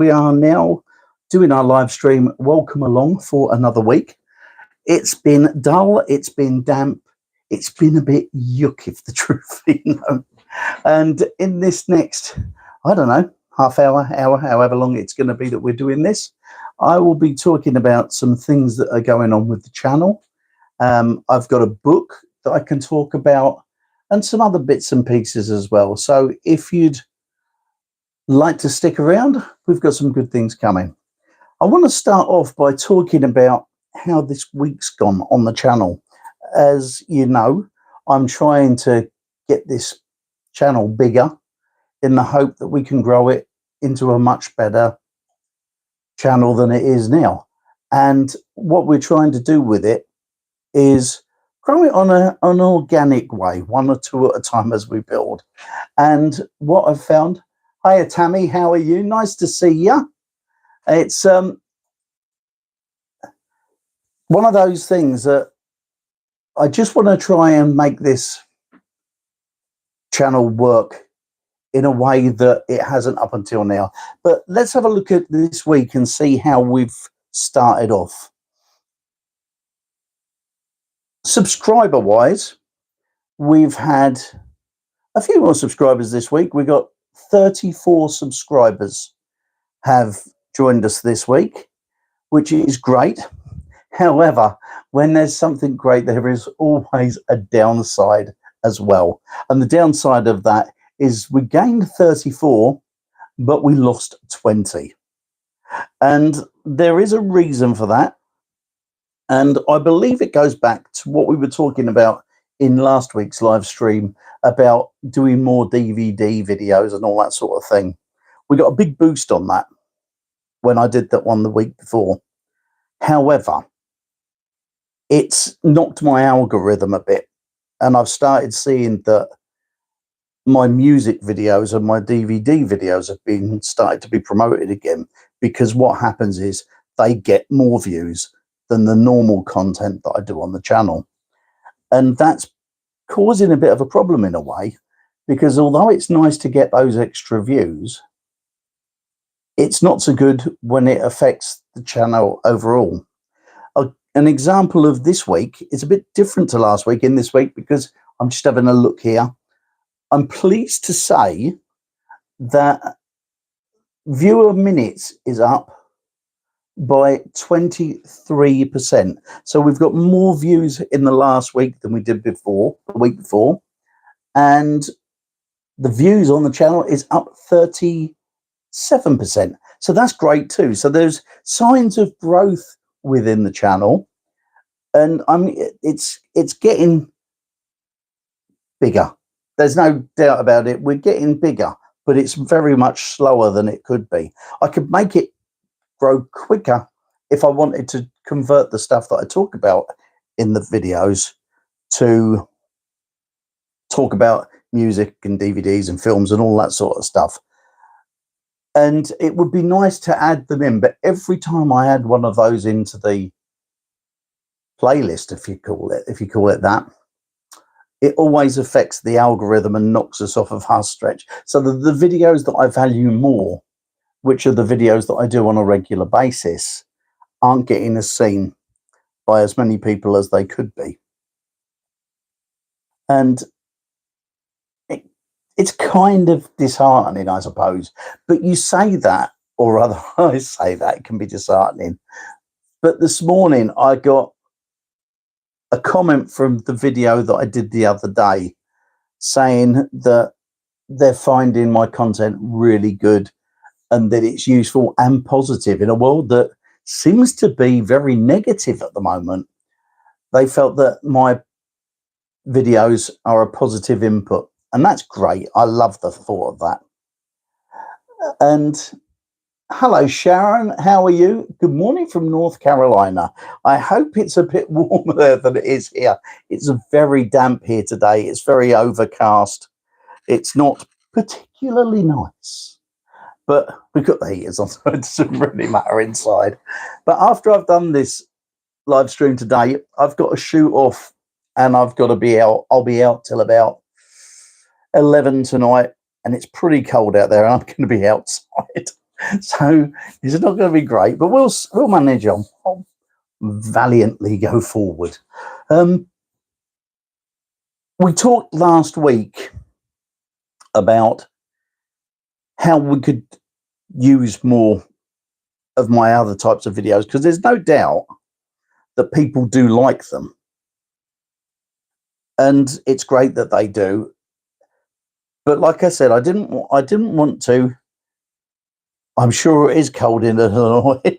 We are now doing our live stream. Welcome along for another week. It's been dull, it's been damp, it's been a bit yuck, if the truth be known. And in this next, I don't know, half hour, however long it's going to be that we're doing this, I will be talking about some things that are going on with the channel. I've got a book that I can talk about and some other bits and pieces as well. So if you'd like to stick around, we've got some good things coming. I want to start off by talking about how this week's gone on the channel. As you know, I'm trying to get this channel bigger in the hope that we can grow it into a much better channel than it is now. And what we're trying to do with it is grow it on an organic way, one or two at a time as we build. And what I've found, hiya Tammy, how are you? Nice to see you. It's one of those things that I just want to try and make this channel work in a way that it hasn't up until now. But let's have a look at this week and see how we've started off. Subscriber-wise, we've had a few more subscribers this week. We got 34 subscribers have joined us this week, which is great. However, when there's something great, there is always a downside as well. And the downside of that is we gained 34, but we lost 20. And there is a reason for that. And I believe it goes back to what we were talking about in last week's live stream about doing more DVD videos and all that sort of thing. We got a big boost on that when I did that one the week before. However, it's knocked my algorithm a bit, and I've started seeing that my music videos and my DVD videos have been started to be promoted again, because what happens is they get more views than the normal content that I do on the channel. And that's causing a bit of a problem in a way, because although it's nice to get those extra views, it's not so good when it affects the channel overall. An example of this week is a bit different to last week in this week, because I'm just having a look here. I'm pleased to say that viewer minutes is up by 23%. So we've got more views in the last week than we did before, the week before. And the views on the channel is up 37%. So that's great too. So there's signs of growth within the channel, and it's getting bigger. There's no doubt about it. We're getting bigger, but it's very much slower than it could be. I could make it grow quicker if I wanted to convert the stuff that I talk about in the videos to talk about music and DVDs and films and all that sort of stuff. And it would be nice to add them in, but every time I add one of those into the playlist, if you call it that, it always affects the algorithm and knocks us off of our stretch. So the videos that I value more, which are the videos that I do on a regular basis, aren't getting as seen by as many people as they could be. And it's kind of disheartening, I suppose. But you say that, or rather I say that, it can be disheartening. But this morning I got a comment from the video that I did the other day saying that they're finding my content really good and that it's useful and positive in a world that seems to be very negative at the moment. They felt that my videos are a positive input. And that's great. I love the thought of that. And hello, Sharon. How are you? Good morning from North Carolina. I hope it's a bit warmer there than it is here. It's very damp here today. It's very overcast. It's not particularly nice. But we've got the heaters on, so it doesn't really matter inside. But after I've done this live stream today, I've got to shoot off and I've got to be out. I'll be out till about 11 tonight, and it's pretty cold out there, and I'm going to be outside. So it's not going to be great, but we'll manage on. I'll valiantly go forward. We talked last week about how we could use more of my other types of videos, because there's no doubt that people do like them, and it's great that they do. But like I said, I didn't want to. I'm sure it is cold in Illinois.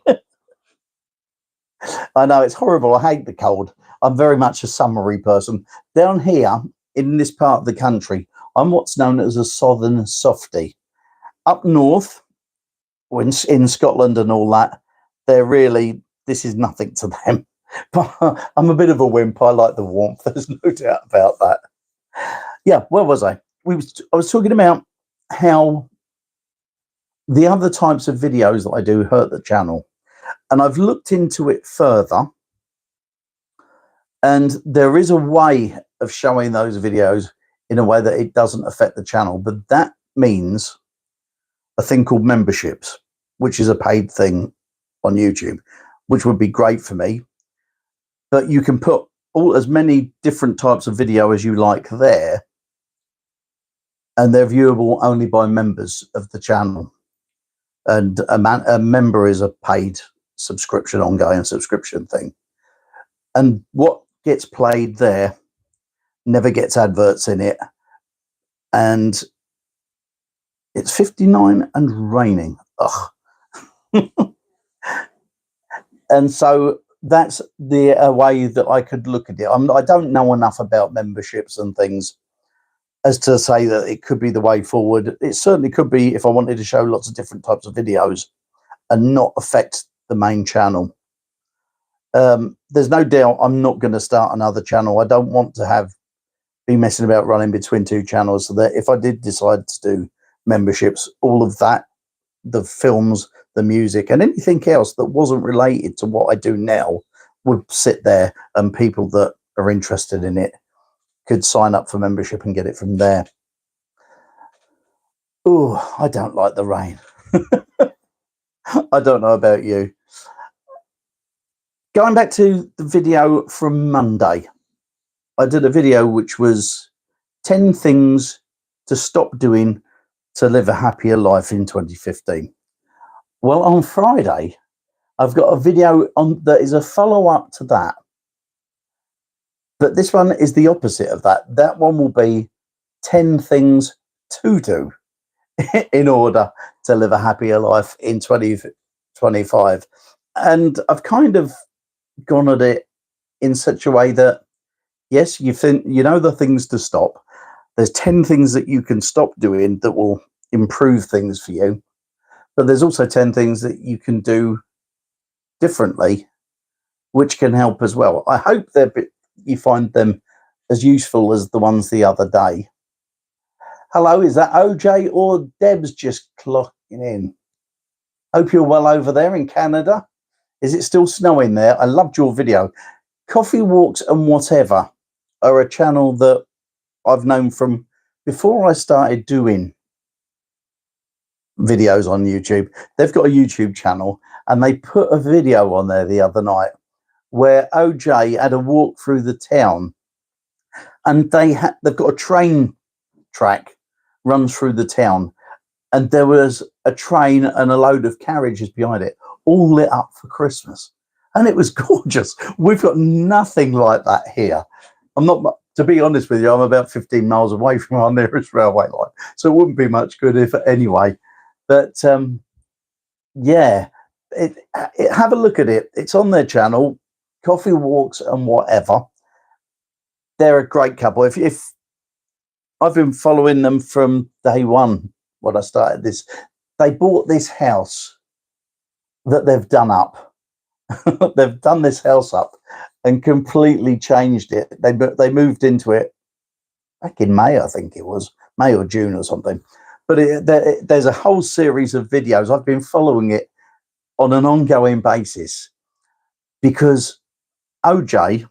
I know it's horrible. I hate the cold. I'm very much a summery person. Down here in this part of the country, I'm what's known as a southern softie. Up north, in Scotland and all that, this is nothing to them. But I'm a bit of a wimp. I like the warmth. There's no doubt about that. Yeah, where was I? I was talking about how the other types of videos that I do hurt the channel. And I've looked into it further. And there is a way of showing those videos in a way that it doesn't affect the channel. But that means a thing called memberships, which is a paid thing on YouTube, which would be great for me. But you can put as many different types of video as you like there, and they're viewable only by members of the channel. And a member is a paid subscription, ongoing subscription thing. And what gets played there never gets adverts in it. And it's 59 and raining. Ugh. And so that's the way that I could look at it. I don't know enough about memberships and things as to say that it could be the way forward. It certainly could be if I wanted to show lots of different types of videos and not affect the main channel. There's no doubt I'm not going to start another channel. I don't want to be messing about running between two channels, so that if I did decide to do memberships, all of that, the films, the music, and anything else that wasn't related to what I do now would sit there, and people that are interested in it could sign up for membership and get it from there. Oh, I don't like the rain. I don't know about you. Going back to the video from Monday, I did a video which was 10 things to stop doing to live a happier life in 2015. Well, on Friday, I've got a video that is a follow-up to that. But this one is the opposite of that. That one will be 10 things to do in order to live a happier life in 2025. And I've kind of gone at it in such a way that, yes, you know the things to stop. There's 10 things that you can stop doing that will improve things for you. But there's also 10 things that you can do differently, which can help as well. I hope you find them as useful as the ones the other day. Hello, is that OJ or Deb's just clocking in? Hope you're well over there in Canada. Is it still snowing there? I loved your video. Coffee Walks and Whatever are a channel that I've known from before I started doing videos on YouTube. They've got a YouTube channel, and they put a video on there the other night where OJ had a walk through the town, and they've got a train track runs through the town, and there was a train and a load of carriages behind it, all lit up for Christmas, and it was gorgeous. We've got nothing like that here. To be honest with you, I'm about 15 miles away from our nearest railway line, so it wouldn't be much good if anyway. But yeah, have a look at it. It's on their channel, Coffee Walks and Whatever. They're a great couple. If I've been following them from day one when I started this, they bought this house that they've done up. They've done this house up and completely changed it. They moved into it back in May, I think it was May or June or something. But there's a whole series of videos. I've been following it on an ongoing basis because OJ,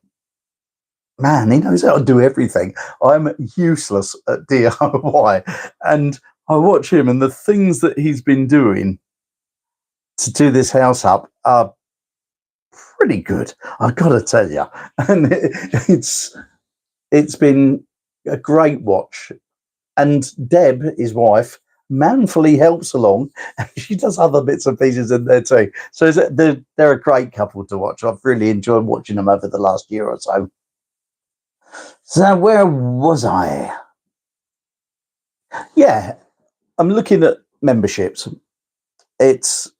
man, he knows how to do everything. I'm useless at DIY, and I watch him and the things that he's been doing to do this house up are pretty good, I've got to tell you. And it's been a great watch. And Deb, his wife, manfully helps along. She does other bits and pieces in there too. So they're a great couple to watch. I've really enjoyed watching them over the last year or so. So where was I? Yeah, I'm looking at memberships. It's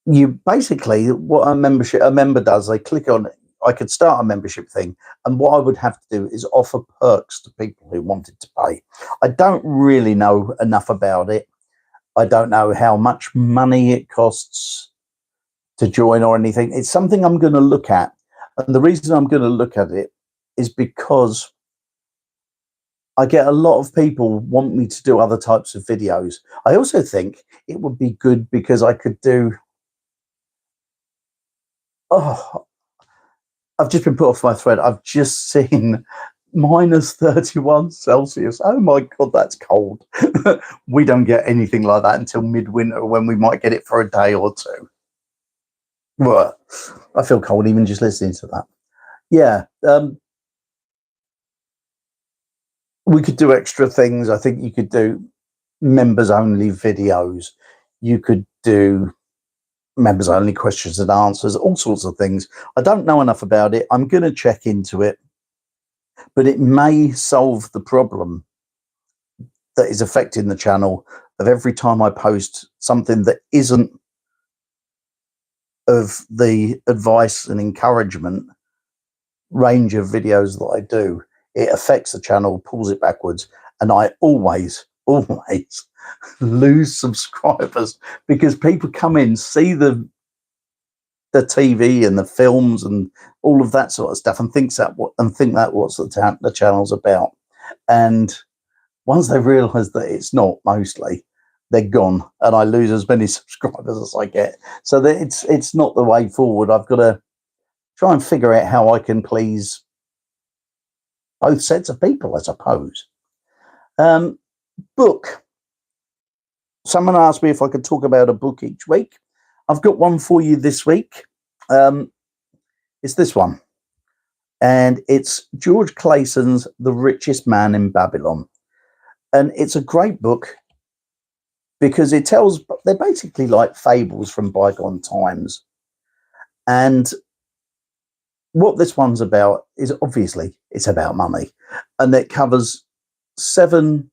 you basically what a member does. They click on it. I could start a membership thing, and what I would have to do is offer perks to people who wanted to pay. I don't really know enough about it. I don't know how much money it costs to join or anything. It's something I'm going to look at, and the reason I'm going to look at it is because I get a lot of people want me to do other types of videos. I also think it would be good because I could do. Oh, I've just been put off my thread. I've just seen minus 31 Celsius. Oh my God, that's cold. We don't get anything like that until midwinter when we might get it for a day or two. Well, I feel cold even just listening to that. Yeah. We could do extra things. I think you could do members only videos. You could do members only questions and answers, all sorts of things. I don't know enough about it. I'm going to check into it, but it may solve the problem that is affecting the channel of every time I post something that isn't of the advice and encouragement range of videos that I do, it affects the channel, pulls it backwards, and I always lose subscribers because people come in, see the TV and the films and all of that sort of stuff, and think that what's the channel's about. And once they realise that it's not, mostly they're gone, and I lose as many subscribers as I get. So that it's not the way forward. I've got to try and figure out how I can please both sets of people, I suppose. Book. Someone asked me if I could talk about a book each week. I've got one for you this week. It's this one. And it's George Clayson's The Richest Man in Babylon. And it's a great book because they're basically like fables from bygone times. And what this one's about is obviously it's about money. And it covers 7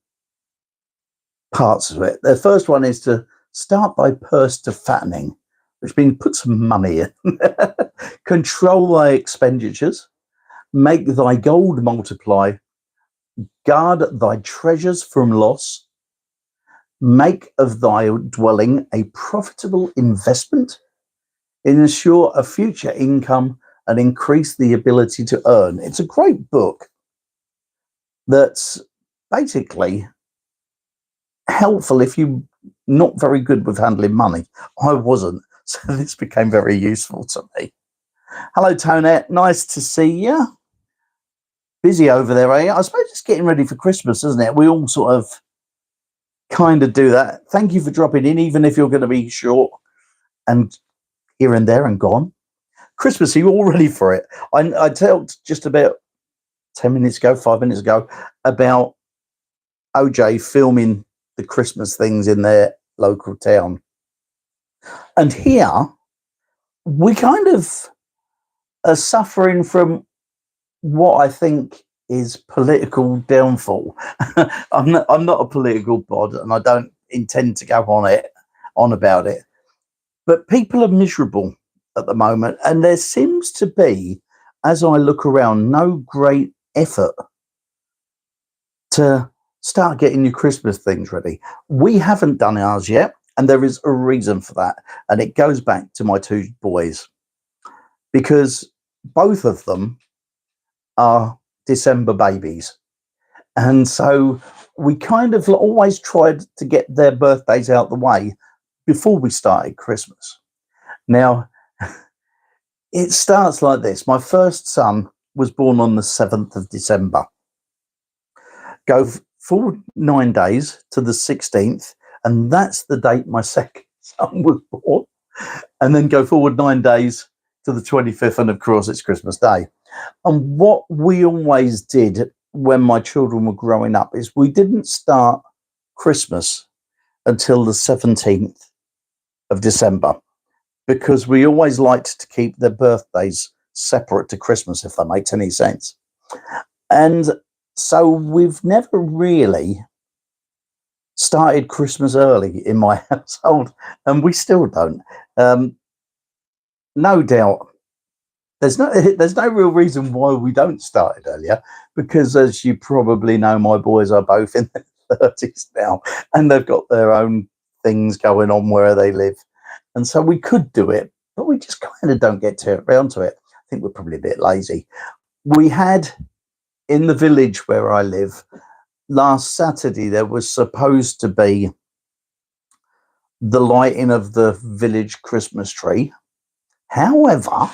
parts of it. The first one is to start by purse to fattening, which means put some money in. Control thy expenditures, make thy gold multiply, guard thy treasures from loss, make of thy dwelling a profitable investment, ensure a future income, and increase the ability to earn. It's a great book that's basically helpful if you're not very good with handling money. I wasn't, so this became very useful to me. Hello, Tonette. Nice to see you. Busy over there, eh? I suppose it's getting ready for Christmas, isn't it? We all sort of kind of do that. Thank you for dropping in, even if you're going to be short and here and there and gone. Christmas, are you all ready for it? I talked just about 5 minutes ago, about OJ filming the Christmas things in their local town. And here, we kind of are suffering from what I think is political downfall. I'm not a political bod, and I don't intend to go on about it. But people are miserable at the moment, and there seems to be, as I look around, no great effort to start getting your Christmas things ready. We haven't done ours yet, and there is a reason for that, and it goes back to my 2 boys, because both of them are December babies, and so we kind of always tried to get their birthdays out the way before we started Christmas. Now, it starts like this. My first son was born on the 7th of December. Go forward 9 days to the 16th, And that's the date my second son was born. And then go forward 9 days to the 25th. And of course, it's Christmas Day. And what we always did when my children were growing up is we didn't start Christmas until the 17th of December, because we always liked to keep their birthdays separate to Christmas, if that makes any sense. And so we've never really started Christmas early in my household, and we still don't. No doubt there's no real reason why we don't start it earlier, because as you probably know, my boys are both in their 30s now, and they've got their own things going on where they live. And so we could do it, but we just kind of don't get around to it. I think we're probably a bit lazy. We had, in the village where I live, last Saturday, there was supposed to be the lighting of the village Christmas tree. However,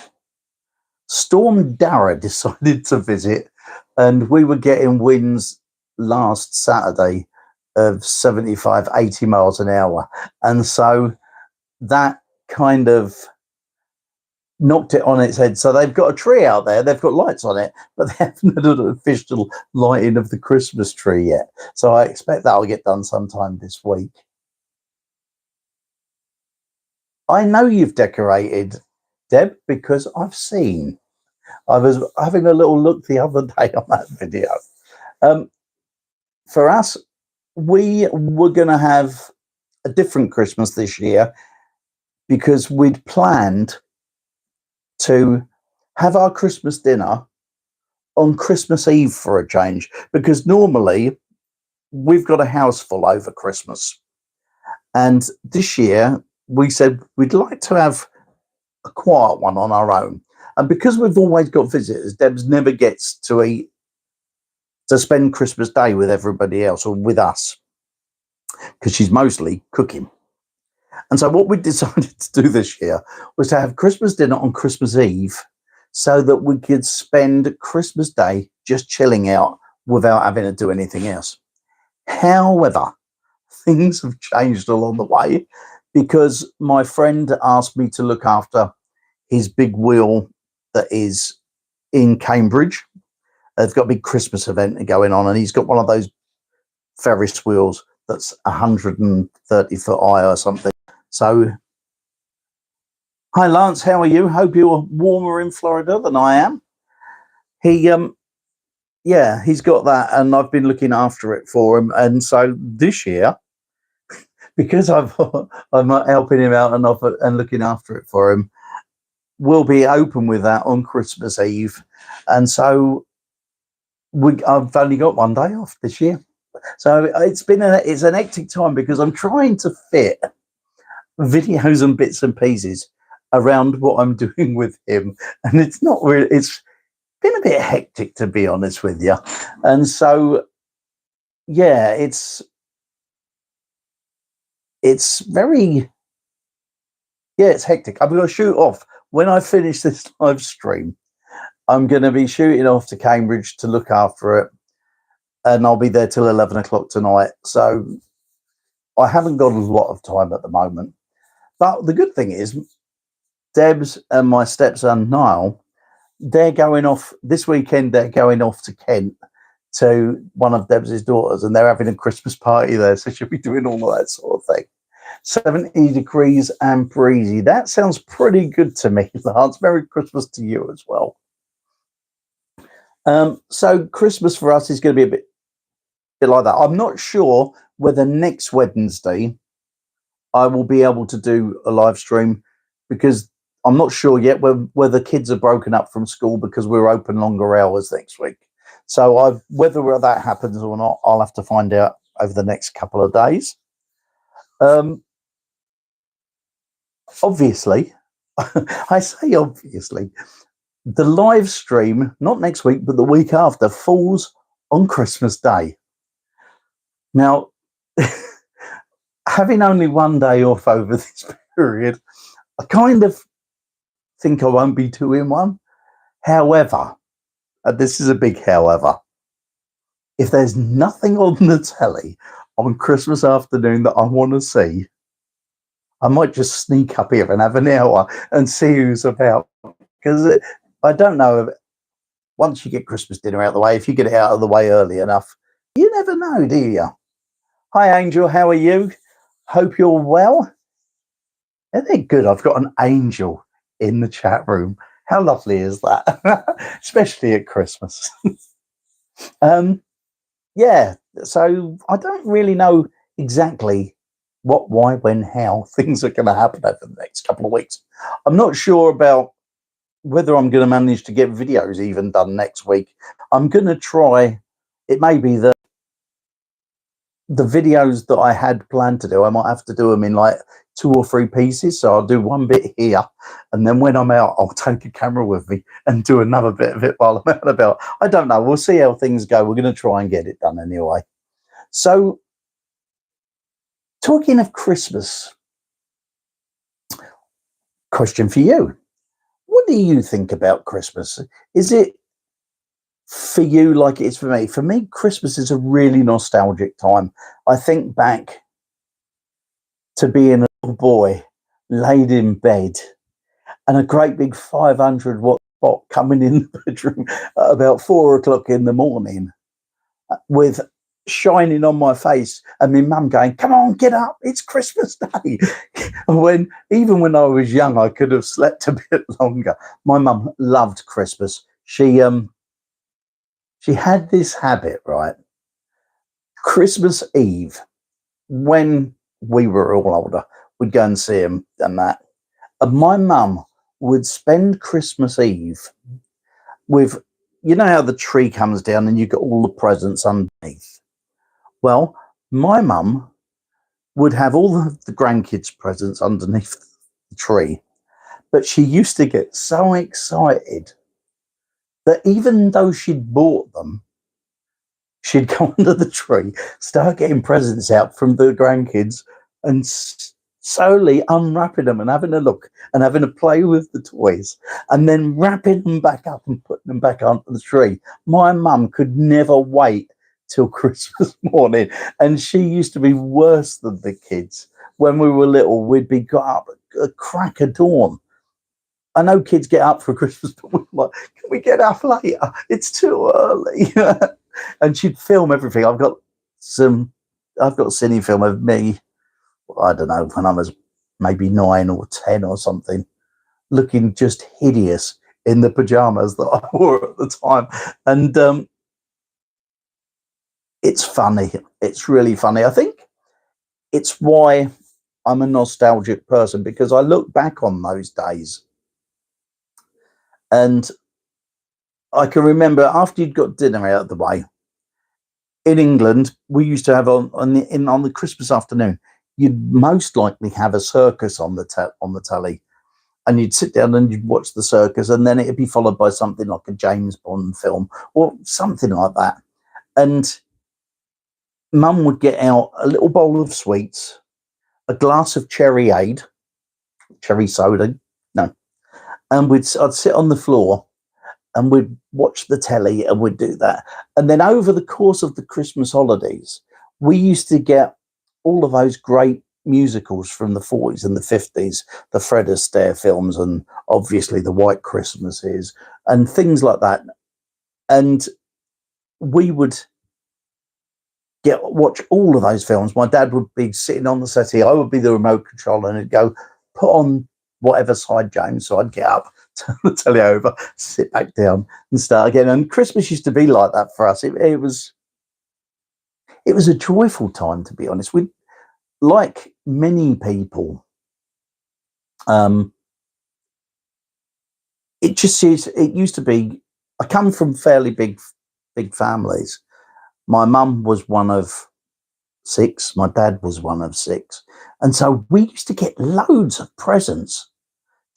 Storm Dara decided to visit, and we were getting winds last Saturday of 75, 80 miles an hour. And so that kind of knocked it on its head. So they've got a tree out there, they've got lights on it, but they haven't done an official lighting of the Christmas tree yet. So I expect that'll get done sometime this week. I know you've decorated, Deb, because I've seen. I was having a little look the other day on that video. For us, we were going to have a different Christmas this year, because we'd planned to have our Christmas dinner on Christmas Eve for a change, because normally we've got a house full over Christmas. And this year we said we'd like to have a quiet one on our own. And because we've always got visitors, Debs never gets to spend Christmas Day with everybody else or with us, because she's mostly cooking. And so what we decided to do this year was to have Christmas dinner on Christmas Eve, so that we could spend Christmas Day just chilling out without having to do anything else. However, things have changed along the way, because my friend asked me to look after his big wheel that is in Cambridge. They've got a big Christmas event going on, and he's got one of those Ferris wheels that's 130 foot high or something. So, hi Lance, how are you? Hope you're warmer in Florida than I am. He's got that, and I've been looking after it for him. And so this year, because I'm helping him out and looking after it for him, we'll be open with that on Christmas Eve. And so I've only got one day off this year. So it's an hectic time, because I'm trying to fit videos and bits and pieces around what I'm doing with him, and it's not really, it's been a bit hectic, to be honest with you. And so it's hectic. I'm going to shoot off when I finish this live stream. I'm going to be shooting off to Cambridge to look after it, and I'll be there till 11 o'clock tonight. So I haven't got a lot of time at the moment. But the good thing is, Debs and my stepson Niall, they're going off this weekend. They're going off to Kent to one of Debs' daughters, and they're having a Christmas party there. So she'll be doing all of that sort of thing. 70 degrees and breezy. That sounds pretty good to me, Lance. Merry Christmas to you as well. So Christmas for us is going to be a bit like that. I'm not sure whether next Wednesday I will be able to do a live stream, because I'm not sure yet whether kids are broken up from school, because we're open longer hours next week. So whether that happens or not, I'll have to find out over the next couple of days. Obviously, I say obviously, the live stream, not next week, but the week after, falls on Christmas Day. Now, having only one day off over this period, I kind of think I won't be two in one. However, and this is a big however, if there's nothing on the telly, on Christmas afternoon that I want to see, I might just sneak up here and have an hour and see who's about. Because I don't know, once you get Christmas dinner out of the way, if you get it out of the way early enough, you never know, do you? Hi, Angel. How are you? Hope you're well. Isn't it good? I've got an angel in the chat room. How lovely is that? Especially at Christmas. Yeah, so I don't really know exactly what, why, when, how things are going to happen over the next couple of weeks. I'm not sure about whether I'm going to manage to get videos even done next week. I'm going to try. It may be that the videos that I had planned to do, I might have to do them in like 2 or 3 pieces. So I'll do one bit here, and then when I'm out, I'll take a camera with me and do another bit of it while I'm out and about. I don't know. We'll see how things go. We're going to try and get it done anyway. So, talking of Christmas, question for you. What do you think about Christmas? Is it for you like it is for me? For me, Christmas is a really nostalgic time. I think back to being a little boy laid in bed and a great big 500-watt spot coming in the bedroom at about 4 o'clock in the morning with shining on my face and my mum going, "Come on, get up, it's Christmas Day." Even when I was young, I could have slept a bit longer. My mum loved Christmas. She had this habit, right? Christmas Eve, when we were all older, we'd go and see him and that. And my mum would spend Christmas Eve with, you know how the tree comes down and you get all the presents underneath? Well, my mum would have all the grandkids' presents underneath the tree, but she used to get so excited that even though she'd bought them, she'd go under the tree, start getting presents out from the grandkids, and slowly unwrapping them and having a look and having a play with the toys, and then wrapping them back up and putting them back under the tree. My mum could never wait till Christmas morning, and she used to be worse than the kids. When we were little, we'd be got up at a crack of dawn. I know kids get up for Christmas, but we're like, can we get up later? It's too early. And she'd film everything. I've got a cine film of me, I don't know, when I was maybe 9 or 10 or something, looking just hideous in the pajamas that I wore at the time. And it's funny. It's really funny. I think it's why I'm a nostalgic person, because I look back on those days and I can remember after you'd got dinner out of the way, in England, we used to have on the Christmas afternoon, you'd most likely have a circus on the telly, and you'd sit down and you'd watch the circus, and then it'd be followed by something like a James Bond film or something like that. And Mum would get out a little bowl of sweets, a glass of cherry soda, no, and I'd sit on the floor and we'd watch the telly and we'd do that. And then over the course of the Christmas holidays, we used to get all of those great musicals from the 40s and the 50s, the Fred Astaire films, and obviously the White Christmases and things like that. And we would watch all of those films. My dad would be sitting on the settee, I would be the remote control, and it'd go, put on whatever side, James. So I'd get up, turn the telly over, sit back down and start again. And Christmas used to be like that for us. It was a joyful time, to be honest. We, like many people, it used to be, I come from fairly big families. My mum was one of 6, my dad was one of 6. And so we used to get loads of presents,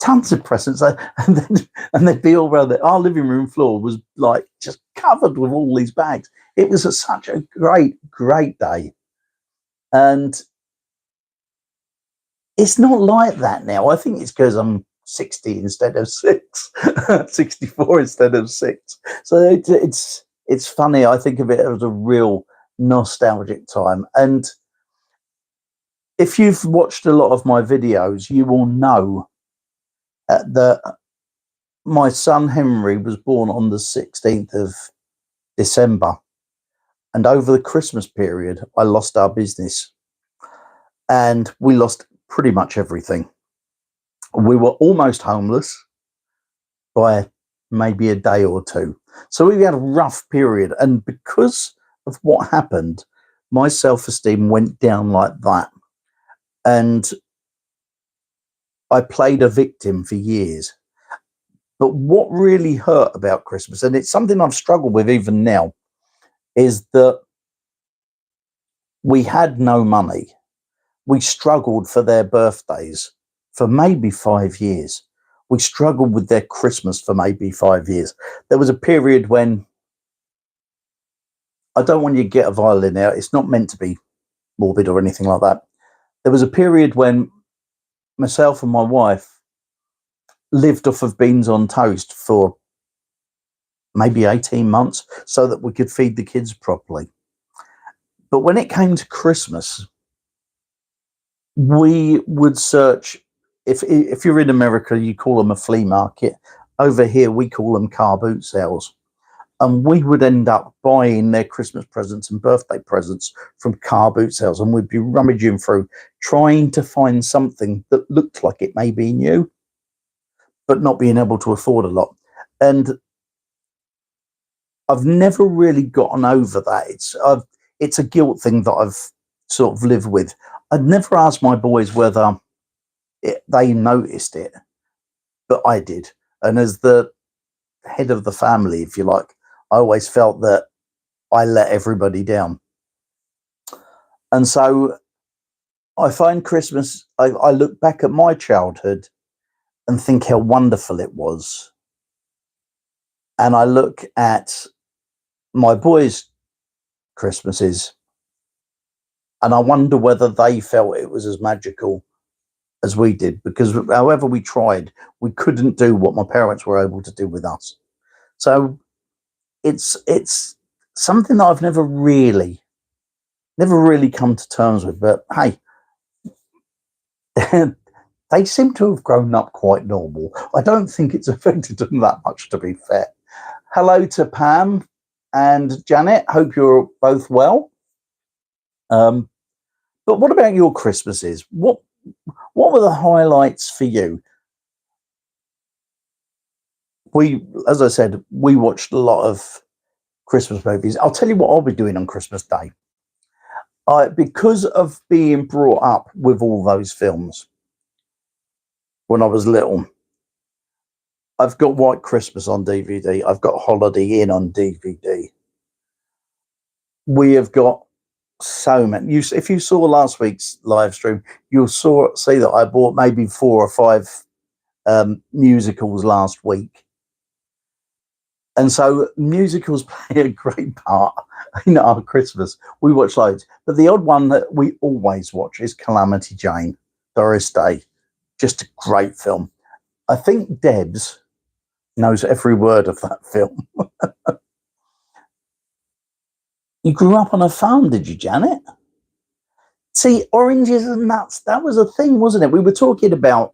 tons of presents, and they'd be all around there. Our living room floor was like just covered with all these bags. It was such a great day. And it's not like that now. I think it's because I'm 60 instead of 6, 64 instead of 6. So it's funny. I think of it as a real nostalgic time. And if you've watched a lot of my videos, you will know that my son Henry was born on the 16th of December. And over the Christmas period, I lost our business and we lost pretty much everything. We were almost homeless by maybe a day or two. So we had a rough period. And because of what happened, my self-esteem went down like that. And I played a victim for years. But what really hurt about Christmas, and it's something I've struggled with even now, is that we had no money. We struggled for their birthdays for maybe 5 years. We struggled with their Christmas for maybe 5 years. There was a period when, I don't want you to get a violin out, it's not meant to be morbid or anything like that. There was a period when myself and my wife lived off of beans on toast for maybe 18 months so that we could feed the kids properly. But when it came to Christmas, we would search. If you're in America, you call them a flea market. Over here, we call them car boot sales. And we would end up buying their Christmas presents and birthday presents from car boot sales. And we'd be rummaging through, trying to find something that looked like it may be new, but not being able to afford a lot. And I've never really gotten over that. It's a guilt thing that I've sort of lived with. I'd never asked my boys whether they noticed it, but I did. And as the head of the family, if you like, I always felt that I let everybody down. And so I find Christmas, I look back at my childhood and think how wonderful it was. And I look at my boys' Christmases and I wonder whether they felt it was as magical as we did, because however we tried, we couldn't do what my parents were able to do with us. So it's something that I've never really come to terms with. But hey, they seem to have grown up quite normal. I don't think it's affected them that much, to be fair. Hello to Pam and Janet. Hope you're both well. But what about your Christmases? What were the highlights for you? As I said, we watched a lot of Christmas movies. I'll tell you what I'll be doing on Christmas Day. Because of being brought up with all those films when I was little, I've got White Christmas on DVD. I've got Holiday Inn on DVD. We have got so many. If you saw last week's live stream, you'll see that I bought maybe 4 or 5 musicals last week. And so musicals play a great part in our Christmas. We watch loads. But the odd one that we always watch is Calamity Jane, Doris Day. Just a great film. I think Debs knows every word of that film. You grew up on a farm, did you, Janet? See, oranges and nuts, that was a thing, wasn't it? We were talking about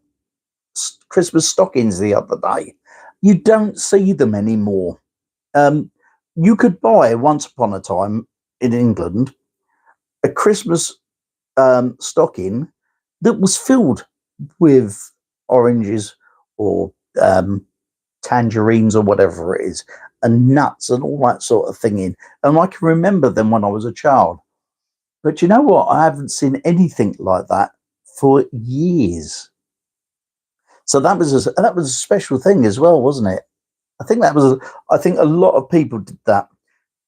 Christmas stockings the other day. You don't see them anymore. You could buy, once upon a time in England, a Christmas stocking that was filled with oranges or tangerines or whatever it is, and nuts and all that sort of thing in. And I can remember them when I was a child. But you know what? I haven't seen anything like that for years. So that was a special thing as well, wasn't it? I think a lot of people did that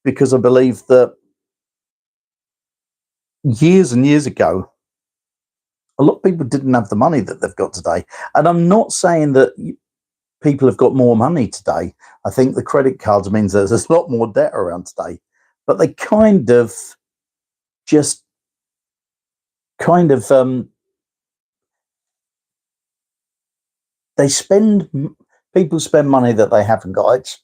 because I believe that years and years ago, a lot of people didn't have the money that they've got today. And I'm not saying that people have got more money today. I think the credit cards means there's a lot more debt around today, but they kind of people spend money that they haven't got.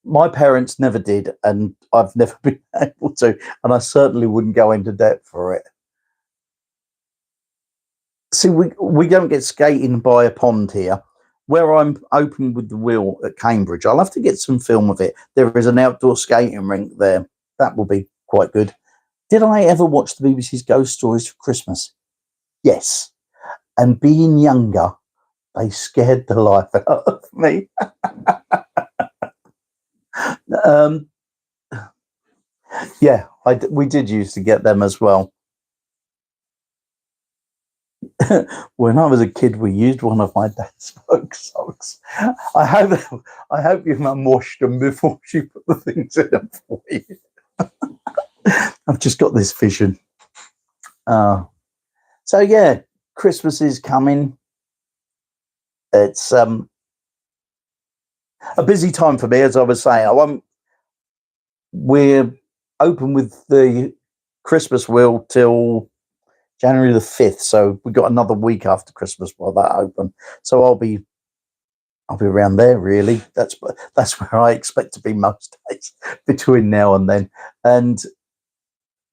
My parents never did, and I've never been able to, and I certainly wouldn't go into debt for it. See, we don't get skating by a pond here. Where I'm open with the wheel at Cambridge, I'll have to get some film of it. There is an outdoor skating rink there. That will be quite good. Did I ever watch the BBC's Ghost Stories for Christmas? Yes. And being younger, they scared the life out of me. Yeah, we did used to get them as well. When I was a kid, we used one of my dad's folk socks. I hope your mum washed them before she put the things in them for you. I've just got this vision. So yeah, Christmas is coming. It's a busy time for me, as I was saying. We're open with the Christmas wheel till January the 5th, so we've got another week after Christmas while that open. So I'll be around there, really. That's where I expect to be most days between now and then. And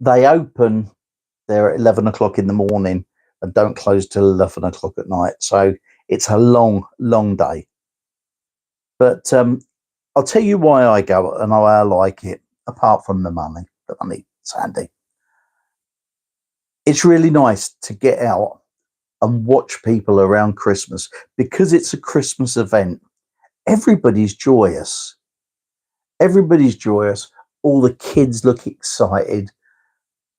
they open there at 11 o'clock in the morning and don't close till 11 o'clock at night. So it's a long, long day. But I'll tell you why I go and why I like it, apart from the money. The money, Sandy. It's really nice to get out and watch people around Christmas because it's a Christmas event. Everybody's joyous. Everybody's joyous. All the kids look excited.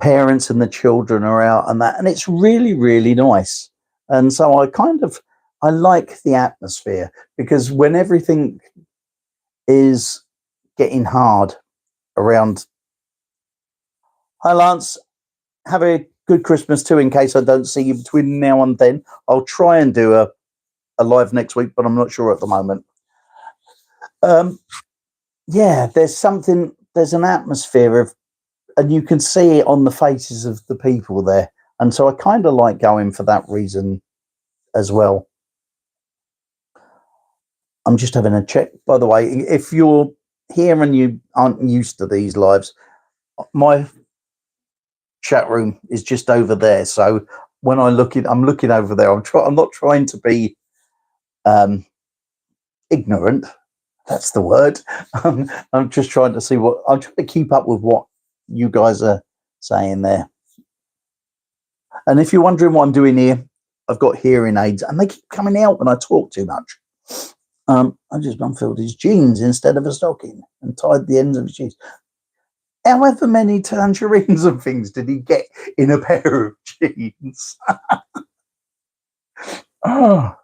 Parents and the children are out and that. And it's really, really nice. And so I like the atmosphere because when everything is getting hard around, hi, Lance, have a good Christmas too, in case I don't see you between now and then. I'll try and do a live next week, but I'm not sure at the moment. Yeah, there's an atmosphere of, and you can see it on the faces of the people there. And so I kind of like going for that reason as well. I'm just having a check, by the way. If you're here and you aren't used to these lives, my chat room is just over there. So when I'm looking over there. I'm not trying to be ignorant. That's the word. I'm just trying to see I'm trying to keep up with what you guys are saying there. And if you're wondering what I'm doing here, I've got hearing aids and they keep coming out when I talk too much. I just unfilled his jeans instead of a stocking and tied the ends of his jeans. However many tangerines and things did he get in a pair of jeans? Oh.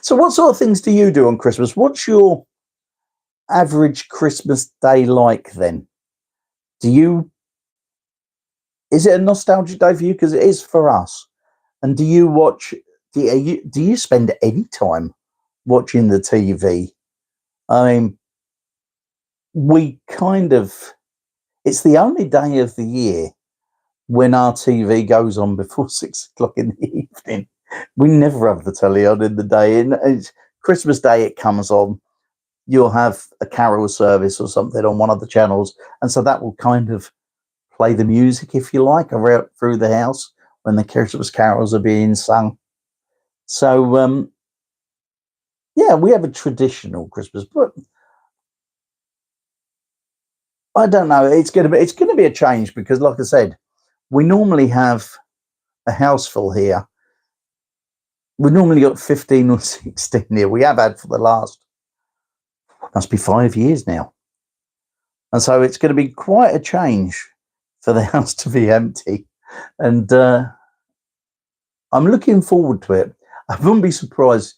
So what sort of things do you do on Christmas? What's your average Christmas day like then? Is it a nostalgic day for you? Because it is for us. And do you spend any time watching the TV? I mean, it's the only day of the year when our TV goes on before 6 o'clock in the evening. We never have the telly on in the day. And it's Christmas Day, it comes on. You'll have a carol service or something on one of the channels. And so that will kind of play the music, if you like, around through the house when the Christmas carols are being sung. So, yeah, we have a traditional Christmas, but I don't know. It's going to be a change because, like I said, we normally have a house full here. We normally got 15 or 16 here. We have had for the last, must be 5 years now. And so it's going to be quite a change for the house to be empty. And I'm looking forward to it. I wouldn't be surprised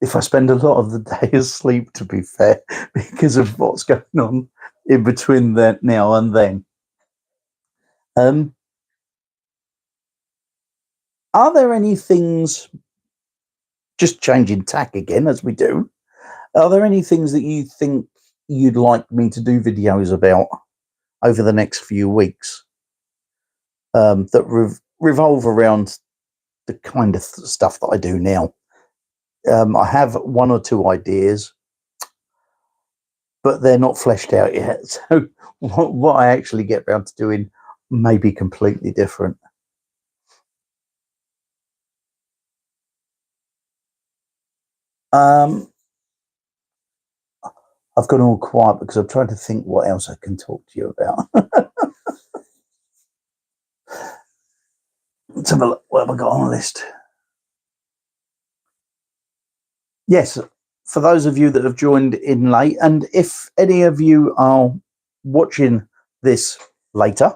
if I spend a lot of the day asleep, to be fair, because of what's going on in between now and then. Are there any things, just changing tack again as we do, are there any things that you think you'd like me to do videos about over the next few weeks that revolve around the kind of stuff that I do now? I have one or two ideas. but they're not fleshed out yet. So what I actually get around to doing may be completely different. I've gone all quiet because I'm trying to think what else I can talk to you about. Let's have a look. What have I got on the list? Yes, for those of you that have joined in late, and if any of you are watching this later,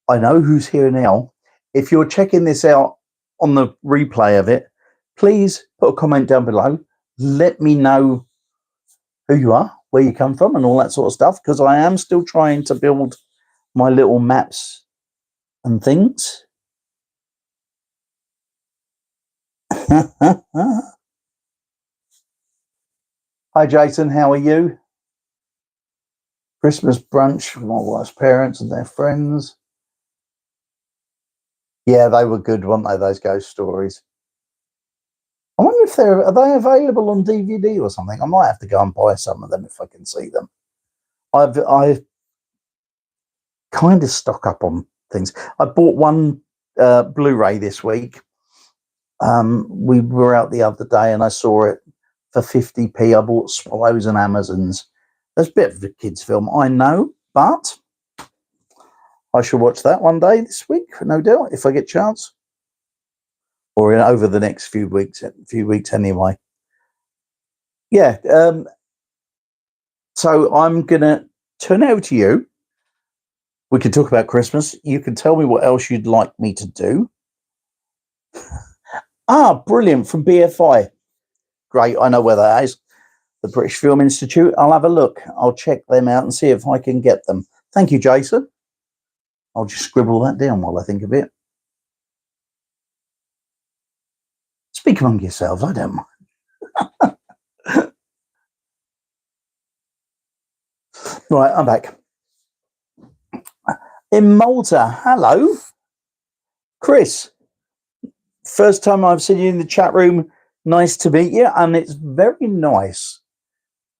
I know who's here now. If you're checking this out on the replay of it, please put a comment down below. Let me know who you are, where you come from, and all that sort of stuff, because I am still trying to build my little maps and things. Hi, Jason. How are you? Christmas brunch with my wife's parents and their friends. Yeah, they were good, weren't they, those ghost stories? I wonder if are they available on DVD or something? I might have to go and buy some of them if I can see them. I kind of stock up on things. I bought one Blu-ray this week. We were out the other day and I saw it for 50p. I bought Swallows and Amazons. That's a bit of a kid's film, I know, but I shall watch that one day this week, no doubt, if I get a chance. Or over the next few weeks anyway. Yeah. So I'm going to turn it over to you. We can talk about Christmas. You can tell me what else you'd like me to do. Brilliant, from BFI. Great, I know where that is. The British Film Institute. I'll have a look. I'll check them out and see if I can get them. Thank you, Jason. I'll just scribble that down while I think of it. Speak among yourselves, I don't mind. Right, I'm back. In Malta, hello. Chris, first time I've seen you in the chat room. Nice to meet you, and it's very nice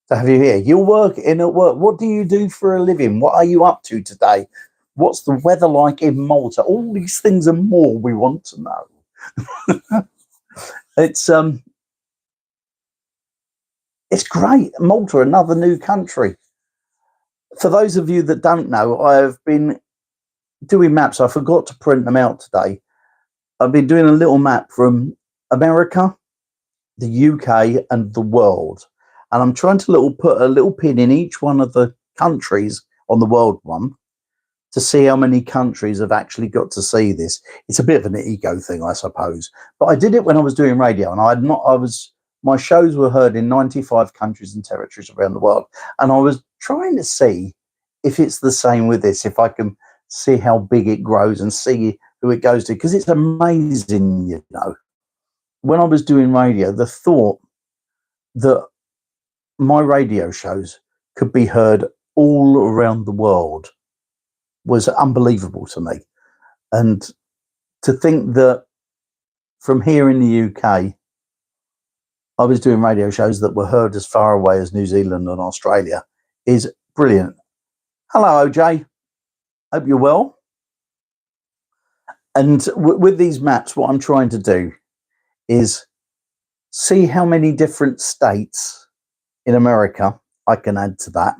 to have you here. You work in at work. What do you do for a living? What are you up to today? What's the weather like in Malta? All these things and more we want to know. It's great. Malta, another new country. For those of you that don't know, I've been doing maps. I forgot to print them out today. I've been doing a little map from America, the UK, and the world. And I'm trying to put a little pin in each one of the countries on the world one to see how many countries have actually got to see this. It's a bit of an ego thing, I suppose. But I did it when I was doing radio, and my shows were heard in 95 countries and territories around the world. And I was trying to see if it's the same with this, if I can see how big it grows and see who it goes to, because it's amazing, you know. When I was doing radio, the thought that my radio shows could be heard all around the world was unbelievable to me. And to think that from here in the UK, I was doing radio shows that were heard as far away as New Zealand and Australia is brilliant. Hello, OJ. Hope you're well. And with these maps, what I'm trying to do is see how many different states in America I can add to that.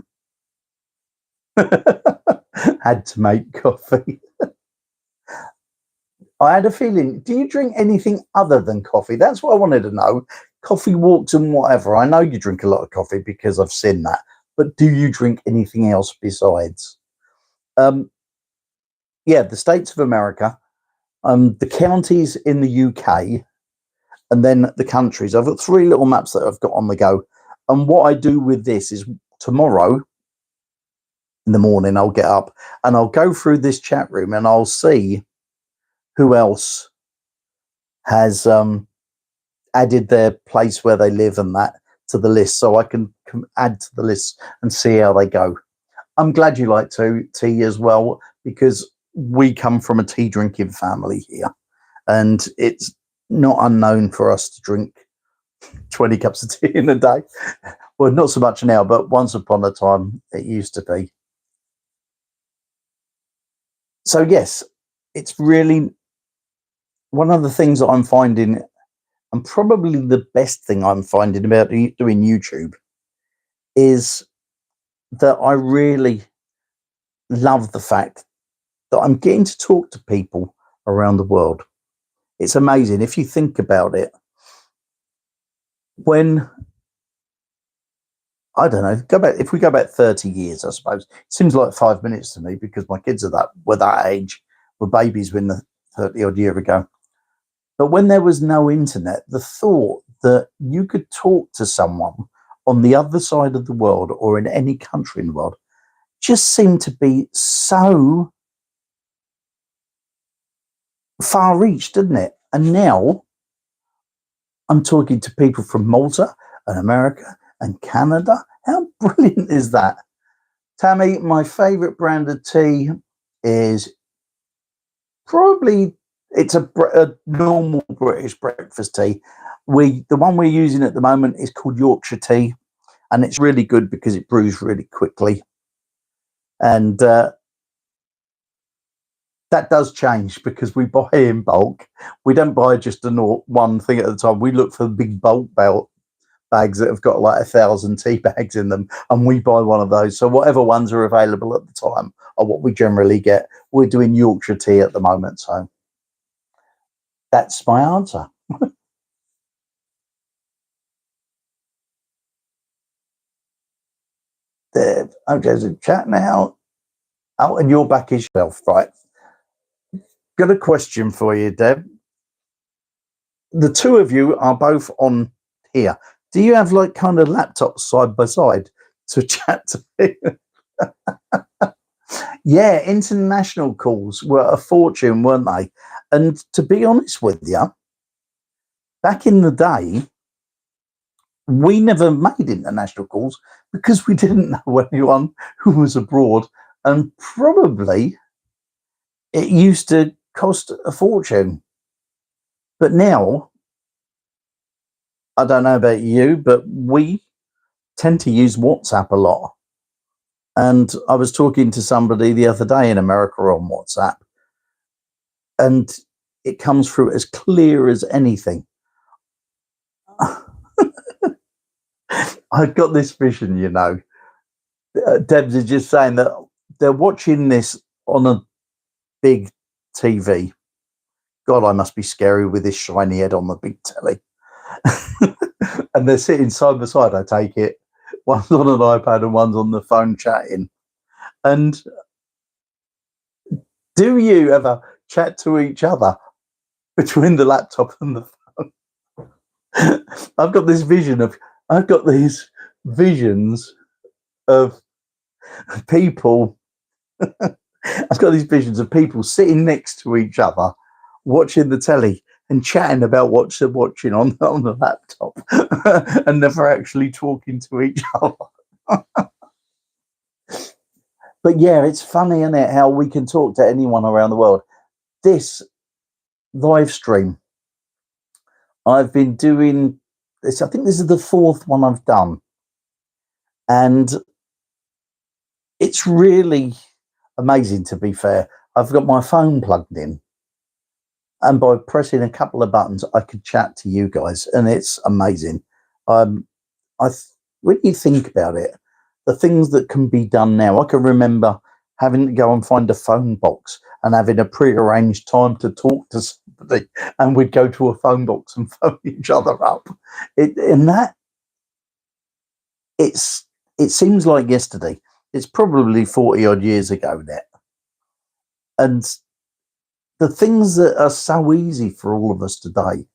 Had to make coffee. I had a feeling, do you drink anything other than coffee? That's what I wanted to know. Coffee walks and whatever. I know you drink a lot of coffee because I've seen that. But do you drink anything else besides? Yeah, the states of America, the counties in the UK, and then the countries. I've got 3 little maps that I've got on the go. And what I do with this is tomorrow in the morning, I'll get up and I'll go through this chat room and I'll see who else has added their place where they live and that to the list, so I can add to the list and see how they go. I'm glad you like tea as well, because we come from a tea drinking family here, and it's not unknown for us to drink 20 cups of tea in a day. Well, not so much now, but once upon a time it used to be. So yes, it's really one of the things that I'm finding, and probably the best thing I'm finding about doing YouTube, is that I really love the fact that I'm getting to talk to people around the world. It's amazing if you think about it. When I don't know, if we go back 30 years, I suppose it seems like 5 minutes to me because my kids were that age, were babies when the 30 odd year ago. But when there was no internet, the thought that you could talk to someone on the other side of the world or in any country in the world just seemed to be so far reached, didn't it? And now I'm talking to people from Malta and America and Canada. How brilliant is that? Tammy, my favourite brand of tea is probably a normal British breakfast tea. The one we're using at the moment is called Yorkshire tea, and it's really good because it brews really quickly. And that does change because we buy in bulk. We don't buy just one thing at a time. We look for the big bulk bags that have got like 1,000 tea bags in them, and we buy one of those. So whatever ones are available at the time are what we generally get. We're doing Yorkshire tea at the moment, so that's my answer. There, okay, there's a chat now. Oh, and you're back yourself, right? Got a question for you, Deb. The two of you are both on here. Do you have like kind of laptops side by side to chat to? Yeah, international calls were a fortune, weren't they? And to be honest with you, back in the day, we never made international calls because we didn't know anyone who was abroad, and probably it used to cost a fortune. But now, I don't know about you, but we tend to use WhatsApp a lot. And I was talking to somebody the other day in America on WhatsApp, and it comes through as clear as anything. I've got this vision, you know. Debs is just saying that they're watching this on a big TV. God, I must be scary with this shiny head on the big telly. And they're sitting side by side, I take it. One's on an iPad and one's on the phone chatting. And do you ever chat to each other between the laptop and the phone? I've got these visions of people. I've got these visions of people sitting next to each other, watching the telly and chatting about what they're watching on the laptop, and never actually talking to each other. But yeah, it's funny, isn't it, how we can talk to anyone around the world. This live stream, I've been doing this. I think this is the fourth one I've done, and it's really amazing, to be fair. I've got my phone plugged in, and by pressing a couple of buttons, I could chat to you guys, and it's amazing. When you think about it, the things that can be done now, I can remember having to go and find a phone box and having a pre-arranged time to talk to somebody, and we'd go to a phone box and phone each other up. It seems like yesterday. It's probably 40 odd years ago now. And the things that are so easy for all of us today,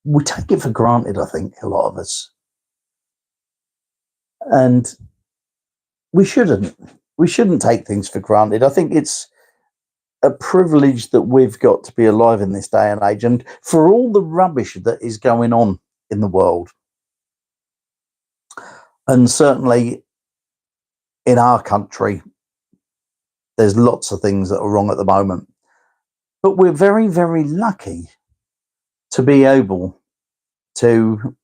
we take it for granted, I think, a lot of us. And we shouldn't. We shouldn't take things for granted. I think it's a privilege that we've got to be alive in this day and age. And for all the rubbish that is going on in the world, and certainly in our country, there's lots of things that are wrong at the moment. But we're very, very lucky to be able to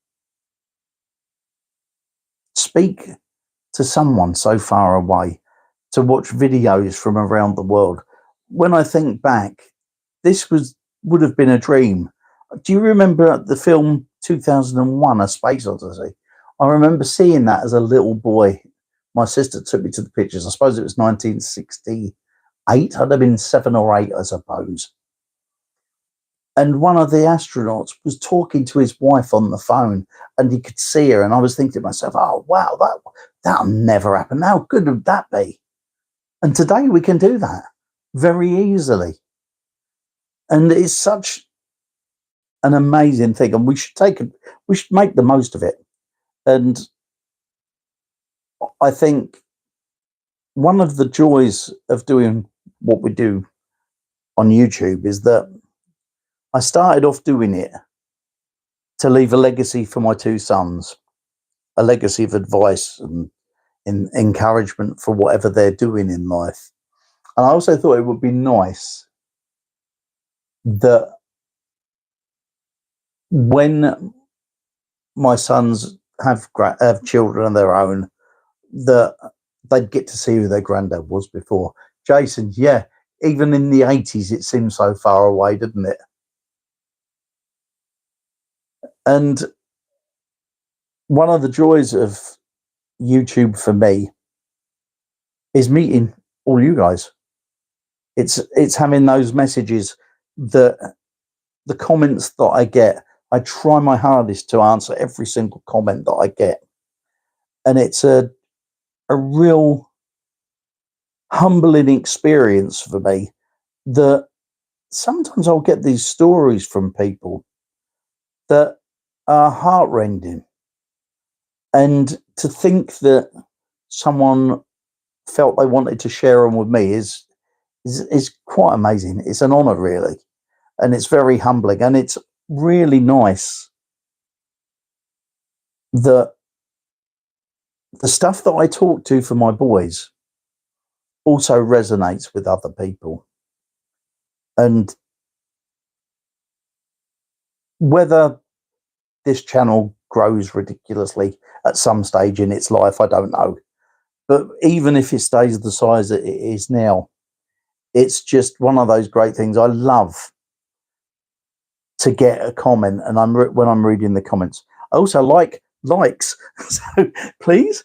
speak to someone so far away, to watch videos from around the world. When I think back, this would have been a dream. Do you remember the film 2001: A Space Odyssey? I remember seeing that as a little boy. My sister took me to the pictures. I suppose it was 1968. I'd have been 7 or 8, I suppose. And one of the astronauts was talking to his wife on the phone, and he could see her. And I was thinking to myself, "Oh wow, that'll never happen. How good would that be?" And today we can do that very easily, and it's such an amazing thing. And we should make the most of it. And I think one of the joys of doing what we do on YouTube is that I started off doing it to leave a legacy for my 2 sons, a legacy of advice and encouragement for whatever they're doing in life. And I also thought it would be nice that when my sons have children of their own, that they'd get to see who their granddad was before. Jason, yeah, even in the 80s, it seemed so far away, didn't it? And one of the joys of YouTube for me is meeting all you guys. It's having those messages, that the comments that I get, I try my hardest to answer every single comment that I get. And it's a real humbling experience for me, that sometimes I'll get these stories from people that are heartrending. And to think that someone felt they wanted to share them with me is quite amazing. It's an honor, really. And it's very humbling. And it's really nice that the stuff that I talk to for my boys also resonates with other people. And whether this channel grows ridiculously at some stage in its life, I don't know. But even if it stays the size that it is now, it's just one of those great things. I love to get a comment, and when I'm reading the comments, I also like likes. So please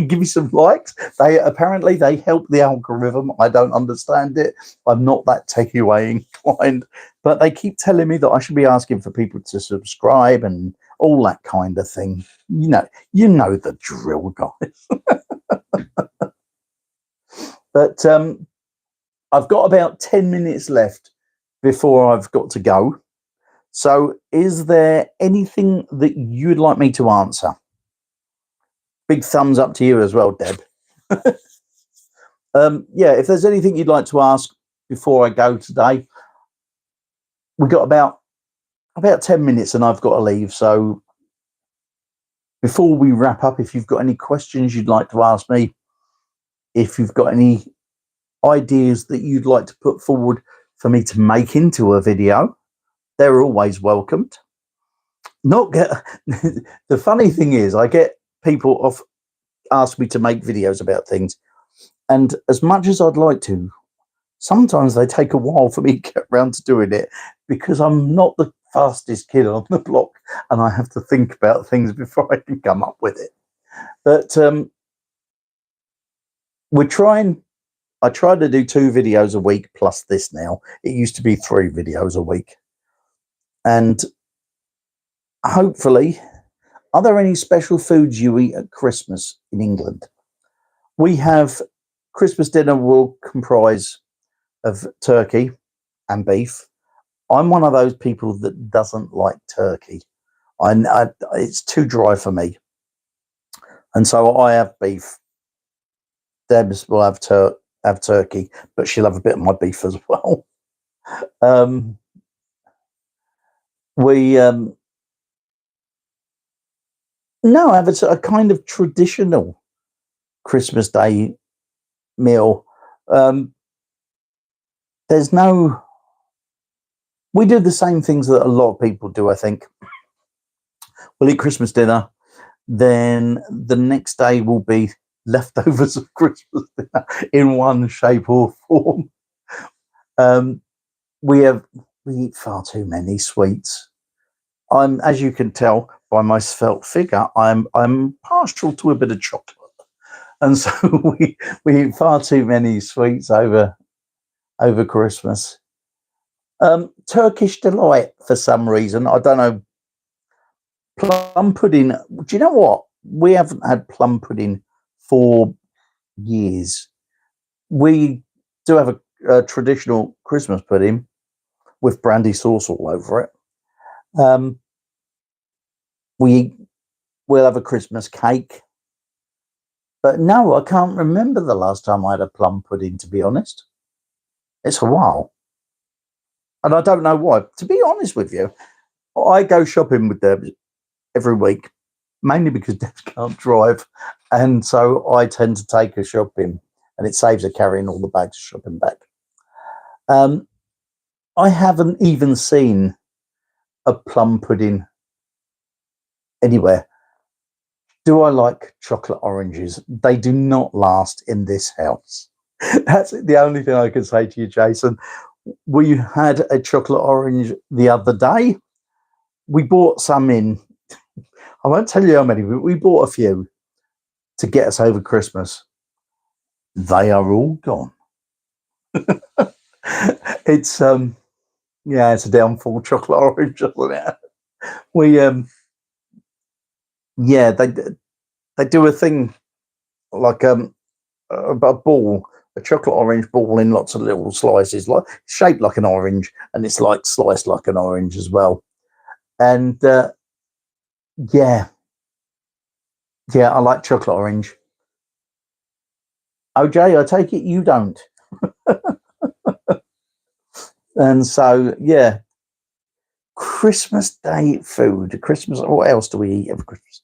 give me some likes. They apparently help the algorithm. I don't understand it. I'm not that takeaway inclined, but they keep telling me that I should be asking for people to subscribe and all that kind of thing. You know the drill, guys. But I've got about 10 minutes left before I've got to go. So is there anything that you'd like me to answer? Big thumbs up to you as well, Deb. Yeah, if there's anything you'd like to ask before I go today, we've got about 10 minutes and I've got to leave. So before we wrap up, if you've got any questions you'd like to ask me, if you've got any ideas that you'd like to put forward for me to make into a video, they're always welcomed. The funny thing is, I get people ask me to make videos about things, and as much as I'd like to, sometimes they take a while for me to get around to doing it, because I'm not the fastest kid on the block and I have to think about things before I can come up with it. But I try to do 2 videos a week plus this now. It used to be 3 videos a week. And hopefully, are there any special foods you eat at Christmas in England? We have Christmas dinner will comprise of turkey and beef. I'm one of those people that doesn't like turkey. It's too dry for me. And so I have beef. Debs will have turkey, but she'll have a bit of my beef as well. We have a kind of traditional Christmas Day meal. We do the same things that a lot of people do, I think. We'll eat Christmas dinner. then the next day will be leftovers of Christmas dinner in one shape or form. We eat far too many sweets. As you can tell by my svelte figure, I'm partial to a bit of chocolate, and so we eat far too many sweets over Christmas. Turkish delight for some reason, I don't know. Plum pudding. Do you know what? We haven't had plum pudding for years. We do have a traditional Christmas pudding with brandy sauce all over it. We'll have a Christmas cake. But no, I can't remember the last time I had a plum pudding, to be honest. It's a while. And I don't know why. To be honest with you, I go shopping with Deb every week, mainly because Deb can't drive. And so I tend to take her shopping, and it saves her carrying all the bags of shopping back. I haven't even seen a plum pudding anywhere. Do I like chocolate oranges? They do not last in this house. That's the only thing I can say to you, Jason. We had a chocolate orange the other day. We bought some in. I won't tell you how many, but we bought a few to get us over Christmas. They are all gone. It's it's a downfall chocolate orange, isn't it? We they do a thing like a ball, a chocolate orange ball in lots of little slices, like shaped like an orange, and it's like sliced like an orange as well. And I like chocolate orange. OJ, I take it you don't. And so, Christmas Day food. Christmas. What else do we eat over Christmas?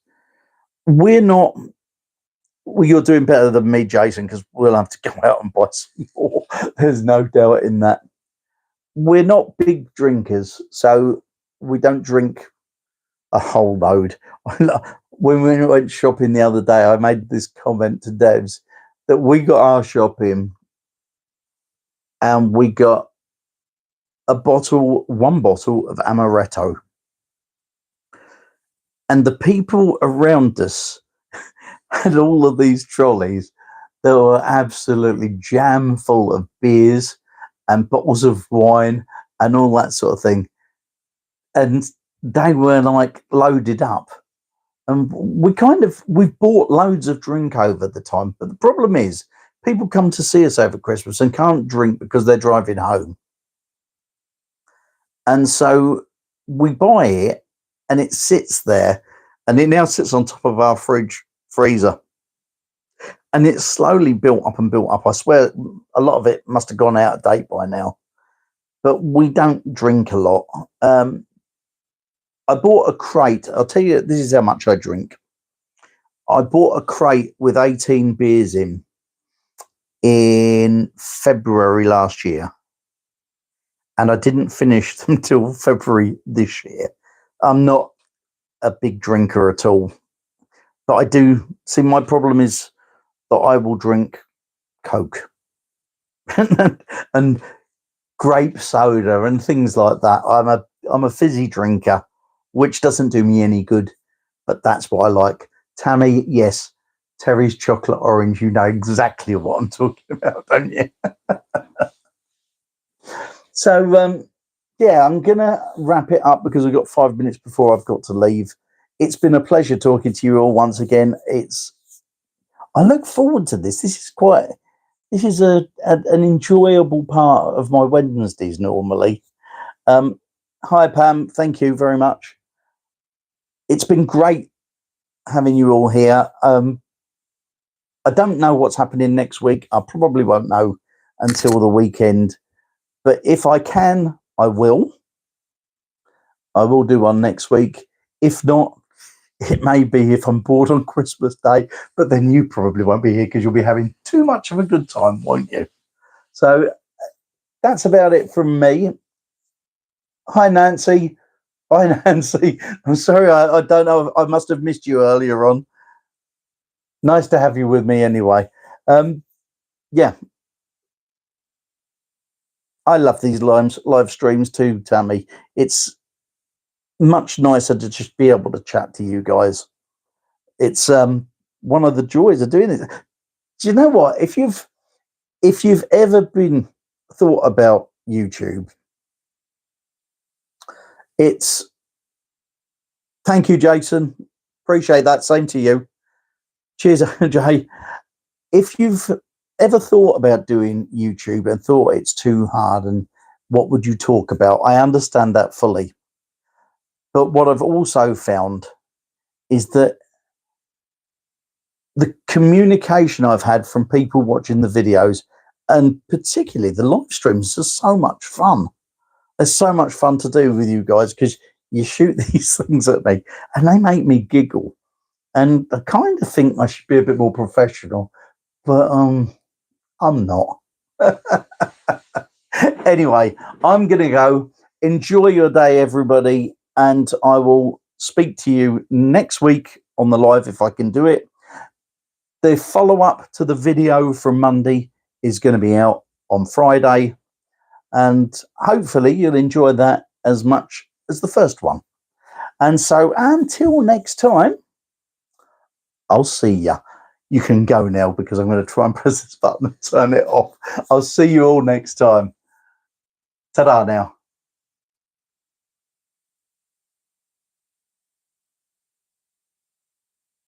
We're not. Well, you're doing better than me, Jason, because we'll have to go out and buy some more. There's no doubt in that. We're not big drinkers, so we don't drink a whole load. When we went shopping the other day, I made this comment to Debs that we got our shopping and we got one bottle of amaretto. And the people around us had all of these trolleys that were absolutely jam full of beers and bottles of wine and all that sort of thing. And they were like loaded up. And we've bought loads of drink over the time. But the problem is people come to see us over Christmas and can't drink because they're driving home. And so we buy it and it sits there, and it now sits on top of our freezer. And it's slowly built up and built up. I swear a lot of it must have gone out of date by now. But we don't drink a lot. I bought a crate. I'll tell you, this is how much I drink. I bought a crate with 18 beers in February last year. And I didn't finish them till February this year. I'm not a big drinker at all. But I do see my problem is that I will drink Coke and grape soda and things like that. I'm a fizzy drinker, which doesn't do me any good, but that's what I like. Tammy, yes, Terry's chocolate orange. You know exactly what I'm talking about, don't you? So, I'm going to wrap it up because I've got 5 minutes before I've got to leave. It's been a pleasure talking to you all once again. I look forward to this. This is an enjoyable part of my Wednesdays normally. Hi, Pam. Thank you very much. It's been great having you all here. I don't know what's happening next week. I probably won't know until the weekend. But if I can, I will. I will do one next week. If not, it may be if I'm bored on Christmas Day. But then you probably won't be here because you'll be having too much of a good time, won't you? So that's about it from me. Hi, Nancy. Hi, Nancy. I'm sorry, I don't know. I must have missed you earlier on. Nice to have you with me anyway. Yeah, I love these live streams too, Tammy. It's much nicer to just be able to chat to you guys. It's one of the joys of doing it. Do you know what? If you've ever been thought about YouTube, it's thank you, Jason. Appreciate that. Same to you. Cheers, Jay. If you've ever thought about doing YouTube and thought it's too hard and what would you talk about? I understand that fully. But what I've also found is that the communication I've had from people watching the videos and particularly the live streams is so much fun. There's so much fun to do with you guys because you shoot these things at me and they make me giggle. And I kind of think I should be a bit more professional, but I'm not. Anyway, I'm going to go. Enjoy your day, everybody, and I will speak to you next week on the live if I can do it. The follow-up to the video from Monday is going to be out on Friday, and hopefully you'll enjoy that as much as the first one. And so until next time, I'll see ya. You can go now because I'm going to try and press this button and turn it off. I'll see you all next time. Ta-da now.